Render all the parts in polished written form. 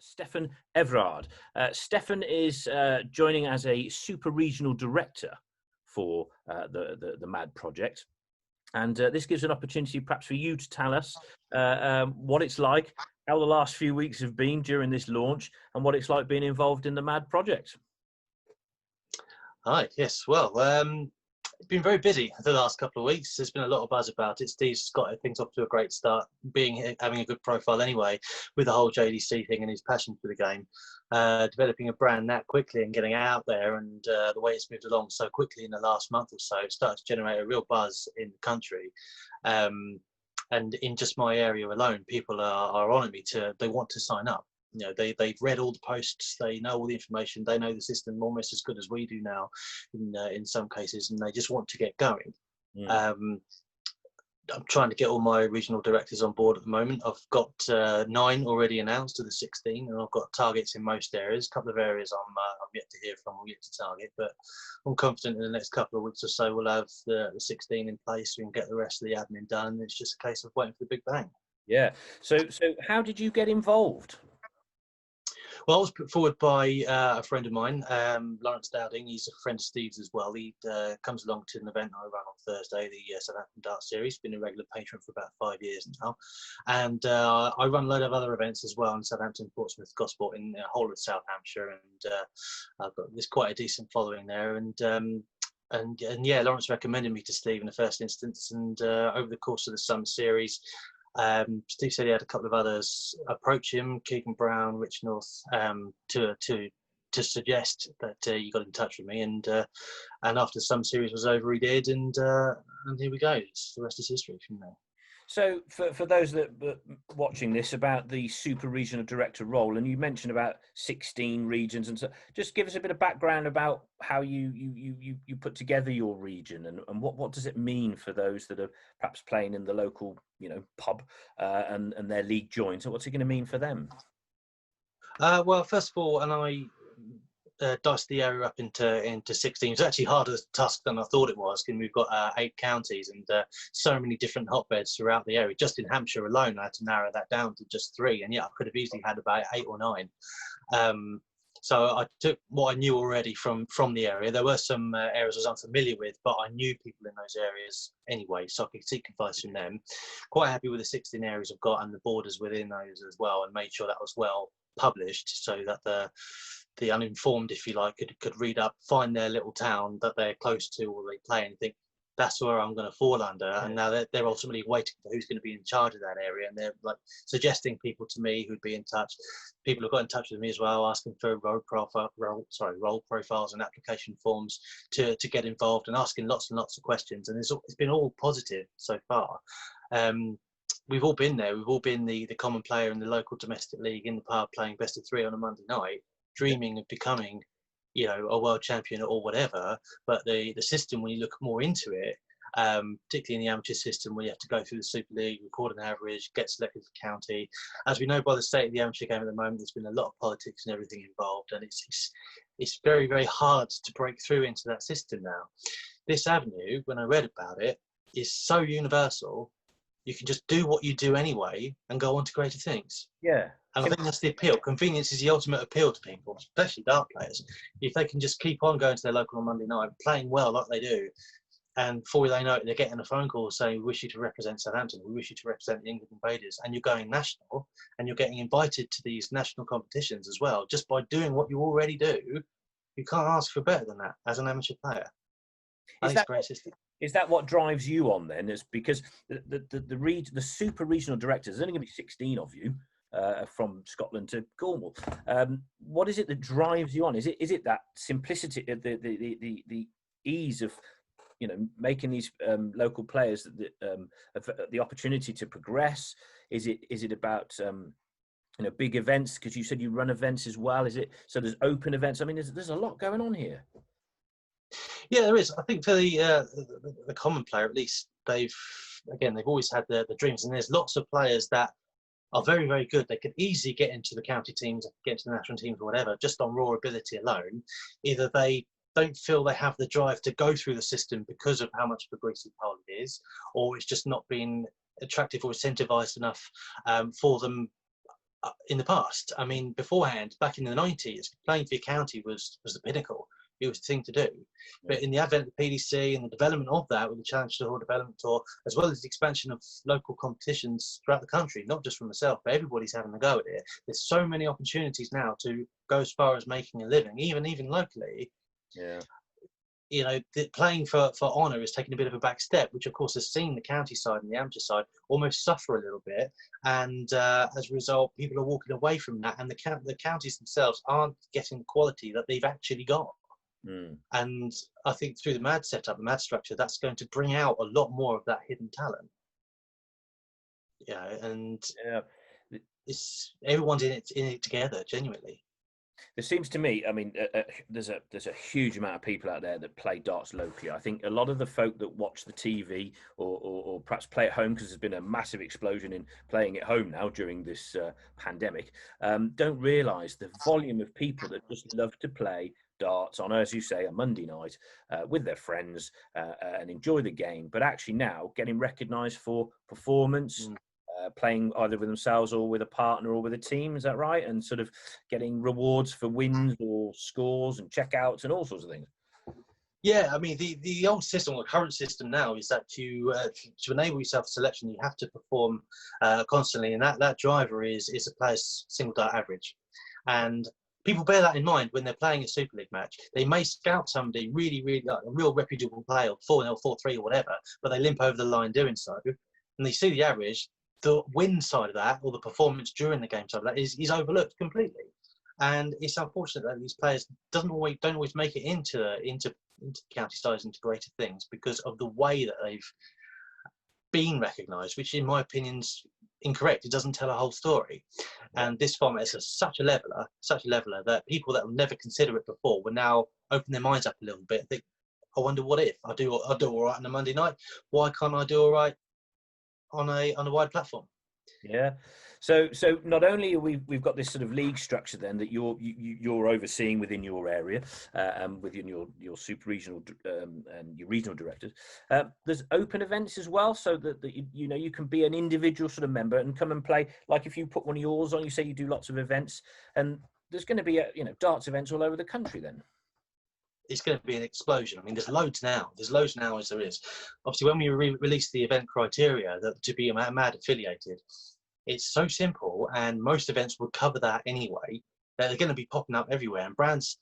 Stefan Evrard. Stefan is joining as a super regional director for the MAD project. And this gives an opportunity perhaps for you to tell us what it's like, how the last few weeks have been during this launch, and what it's like being involved in the MAD project. Hi, yes, well, it's been very busy the last couple of weeks. There's been a lot of buzz about it. Steve's got things off to a great start, having a good profile anyway with the whole JDC thing and his passion for the game. Developing a brand that quickly and getting out there, and the way it's moved along so quickly in the last month or so, it started to generate a real buzz in the country. And in just my area alone, people are on me they want to sign up. You know, they've read all the posts, they know all the information, they know the system almost as good as we do now in some cases, and they just want to get going. I'm trying to get all my regional directors on board at the moment. I've got 9 already announced to the 16, and I've got targets in most areas. A couple of areas I'm yet to hear from, or yet to target, but I'm confident in the next couple of weeks or so we'll have the 16 in place. We can get the rest of the admin done, and it's just a case of waiting for the big bang. Yeah. So how did you get involved? Well, I was put forward by a friend of mine, Lawrence Dowding. He's a friend of Steve's as well. He comes along to an event I run on Thursday, the Southampton Dart Series. Been a regular patron for about 5 years now. And I run a load of other events as well in Southampton, Portsmouth, Gosport, in the whole of South Hampshire. And I've got quite a decent following there. And yeah, Lawrence recommended me to Steve in the first instance. And over the course of the summer series, Steve said he had a couple of others approach him, Keegan Brown, Rich North, to suggest that you got in touch with me, and after some series was over, he did, and here we go. The rest is history from there. So for those that watching this, about the super regional director role, and you mentioned about 16 regions, and so just give us a bit of background about how you put together your region, and what does it mean for those that are perhaps playing in the local pub and their league joins. So what's it going to mean for them? Well, first of all, and I diced the area up into 16. It's actually harder task than I thought it was, and we've got 8 counties and so many different hotbeds throughout the area. Just in Hampshire alone, I had to narrow that down to just 3, and yeah, I could have easily had about 8 or 9. So I took what I knew already from the area. There were some areas I was unfamiliar with, but I knew people in those areas anyway, so I could seek advice from them. Quite happy with the 16 areas I've got and the borders within those as well, and made sure that was well published so that the uninformed, if you like, could read up, find their little town that they're close to or they play, and think, that's where I'm going to fall under. And now they're ultimately waiting for who's going to be in charge of that area, and they're like suggesting people to me who'd be in touch. People have got in touch with me as well, asking for role profiles and application forms to get involved, and asking lots and lots of questions. And it's been all positive so far. We've all been there. We've all been the common player in the local domestic league in the pub, playing best of 3 on a Monday night, dreaming of becoming a world champion or whatever. But the system, when you look more into it, particularly in the amateur system, where you have to go through the Super League, record an average, get selected for county. As we know by the state of the amateur game at the moment, there's been a lot of politics and everything involved, and it's very, very hard to break through into that system now. This avenue, when I read about it, is so universal. You can just do what you do anyway and go on to greater things. Yeah. And I think that's the appeal. Convenience is the ultimate appeal to people, especially dart players. If they can just keep on going to their local on Monday night, playing well like they do, and before they know it, they're getting a phone call saying, we wish you to represent Southampton, we wish you to represent the England Invaders, and you're going national, and you're getting invited to these national competitions as well, just by doing what you already do. You can't ask for better than that as an amateur player. I think it's a great system. Is that what drives you on then? Is because the super regional directors, there's only going to be 16 of you from Scotland to Cornwall. What is it that drives you on? Is it that simplicity, the ease of making these local players the opportunity to progress? Is it about big events? Because you said you run events as well. Is it so? There's open events. I mean, there's a lot going on here. Yeah, there is. I think for the common player, at least, they've always had the dreams, and there's lots of players that are very, very good. They could easily get into the county teams, get into the national teams or whatever, just on raw ability alone. Either they don't feel they have the drive to go through the system because of how much of a greasy pole it is, or it's just not been attractive or incentivized enough for them in the past. I mean, beforehand, back in the 90s, playing for your county was the pinnacle. It was the thing to do. But in the advent of the PDC and the development of that with the Challenge Tour, Development Tour, as well as the expansion of local competitions throughout the country, not just for myself, but everybody's having a go at it. There's so many opportunities now to go as far as making a living, even locally. Yeah. You know, playing for honour is taking a bit of a back step, which of course has seen the county side and the amateur side almost suffer a little bit. And as a result, people are walking away from that, and the counties themselves aren't getting the quality that they've actually got. And I think through the MAD setup, the MAD structure, that's going to bring out a lot more of that hidden talent. Yeah, and it's everyone's in it together, genuinely. There seems to me, I mean, there's a huge amount of people out there that play darts locally. I think a lot of the folk that watch the TV or perhaps play at home, because there's been a massive explosion in playing at home now during this pandemic, don't realise the volume of people that just love to play darts on, as you say, a Monday night with their friends and enjoy the game, but actually now getting recognised for performance, playing either with themselves or with a partner or with a team, is that right? And sort of getting rewards for wins or scores and checkouts and all sorts of things. Yeah, I mean, the old system, or the current system now, is that to enable yourself selection, you have to perform constantly, and that driver is a player's single dart average. And people bear that in mind when they're playing a Super League match. They may scout somebody really, really, a real reputable player, 4-0, 4-3 or whatever, but they limp over the line doing so, and they see the average. The win side of that, or the performance during the game side of that, is overlooked completely. And it's unfortunate that these players don't always make it into county sides, into greater things, because of the way that they've been recognised, which in my opinion is incorrect. It doesn't tell a whole story. And this format is such a leveler that people that will never consider it before will now open their minds up a little bit and think, I wonder what if I do all right on a Monday night. Why can't I do all right on a wide platform? Yeah. So not only we've got this sort of league structure then that you're overseeing within your area, within your super regional and your regional directors. There's open events as well, so that you can be an individual sort of member and come and play. Like if you put one of yours on, you say you do lots of events, and there's going to be darts events all over the country then. It's going to be an explosion. I mean, there's loads now as there is. Obviously, when we released the event criteria to be a MAD affiliated, it's so simple, and most events would cover that anyway. They're going to be popping up everywhere, and brands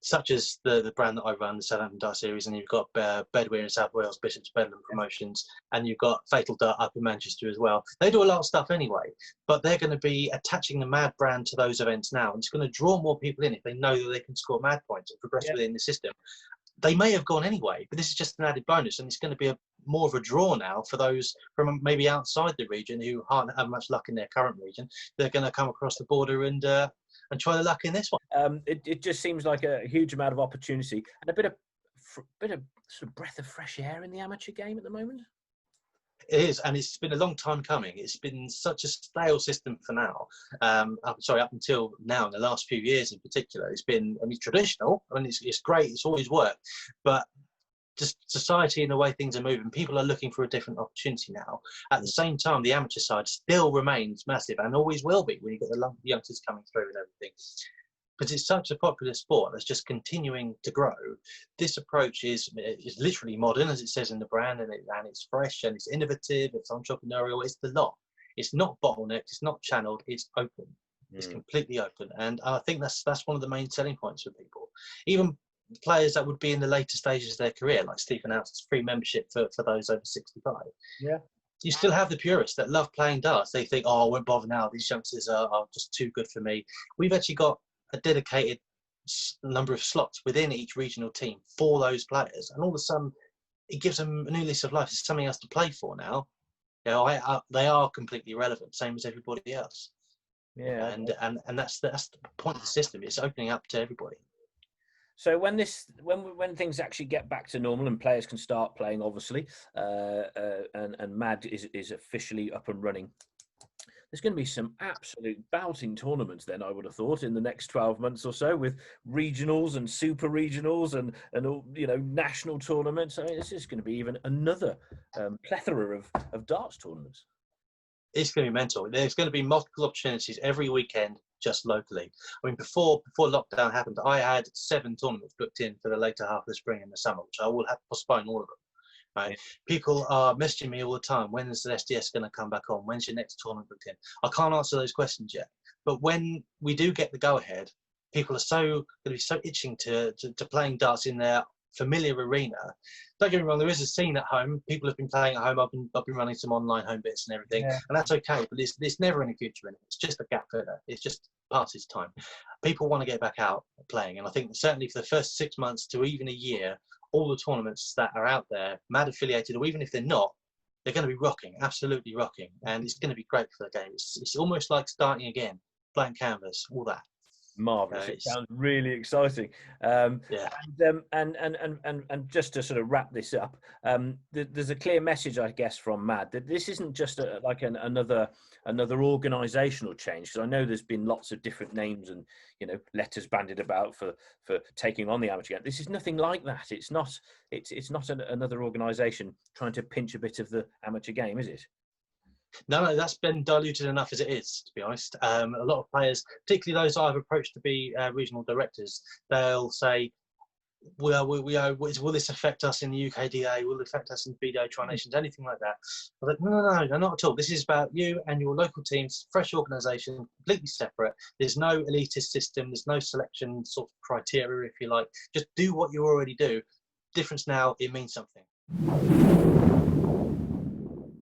such as the brand that I run, the Southampton Dart Series, and you've got Bedwear in South Wales, Bishop's Bedlam Promotions, and you've got Fatal Dart up in Manchester as well. They do a lot of stuff anyway, but they're going to be attaching the MAD brand to those events now, and it's going to draw more people in if they know that they can score MAD points and progress within the system. They may have gone anyway, but this is just an added bonus, and it's going to be more of a draw now for those from maybe outside the region who aren't have much luck in their current region. They're going to come across the border and try their luck in this one. It just seems like a huge amount of opportunity and a bit of sort of breath of fresh air in the amateur game at the moment. It is, and it's been a long time coming. It's been such a stale system for now. Up until now, in the last few years in particular, it's been, traditional. I mean, it's great. It's always worked, but just society and the way things are moving, people are looking for a different opportunity now. At the same time, the amateur side still remains massive and always will be when you get the youngsters coming through and everything. But it's such a popular sport that's just continuing to grow. This approach is literally modern, as it says in the brand, and it's fresh and it's innovative, it's entrepreneurial, it's the lot. It's not bottlenecked, it's not channeled, it's open. It's completely open. And I think that's one of the main selling points for people. Even players that would be in the later stages of their career, like Stefan announced free membership for those over 65. Yeah. You still have the purists that love playing darts. They think, I won't bother now. These youngsters are just too good for me. We've actually got a dedicated number of slots within each regional team for those players, and all of a sudden it gives them a new lease of life. It's something else to play for now. They are completely irrelevant, same as everybody else. Yeah, and that's the point of the system. It's opening up to everybody. So when things actually get back to normal and players can start playing, obviously, and MAD is officially up and running, there's going to be some absolute bouting tournaments then, I would have thought, in the next 12 months or so, with regionals and super regionals and all, national tournaments. I mean, it's just going to be even another plethora of darts tournaments. It's going to be mental. There's going to be multiple opportunities every weekend, just locally. I mean, before lockdown happened, I had 7 tournaments booked in for the later half of the spring and the summer, which I will have to postpone all of them. Right? Yeah. People are messaging me all the time. When's the SDS going to come back on? When's your next tournament booked in? I can't answer those questions yet. But when we do get the go-ahead, people are going to be so itching to playing darts in their familiar arena. Don't get me wrong, there is a scene at home. People have been playing at home. I've been running some online home bits and everything, and that's okay. But there's never any future in it. It's just a gap filler. It's just past its time. People want to get back out playing, and I think certainly for the first 6 months to even a year, all the tournaments that are out there, MAD affiliated, or even if they're not, they're going to be rocking, absolutely rocking, and it's going to be great for the game. It's almost like starting again, blank canvas, all that. Marvelous! It sounds really exciting. Yeah. And just to sort of wrap this up, there's a clear message, I guess, from MAD that this isn't just another organisational change. Because I know there's been lots of different names and letters bandied about for taking on the amateur game. This is nothing like that. It's not another organisation trying to pinch a bit of the amateur game, is it? No, that's been diluted enough as it is, to be honest. A lot of players, particularly those I've approached to be regional directors, they'll say, well, will this affect us in the UKDA? Will it affect us in BDO Tri-Nations? Anything like that? I was like, no, not at all. This is about you and your local teams, fresh organisation, completely separate. There's no elitist system. There's no selection sort of criteria, if you like. Just do what you already do. Difference now, it means something.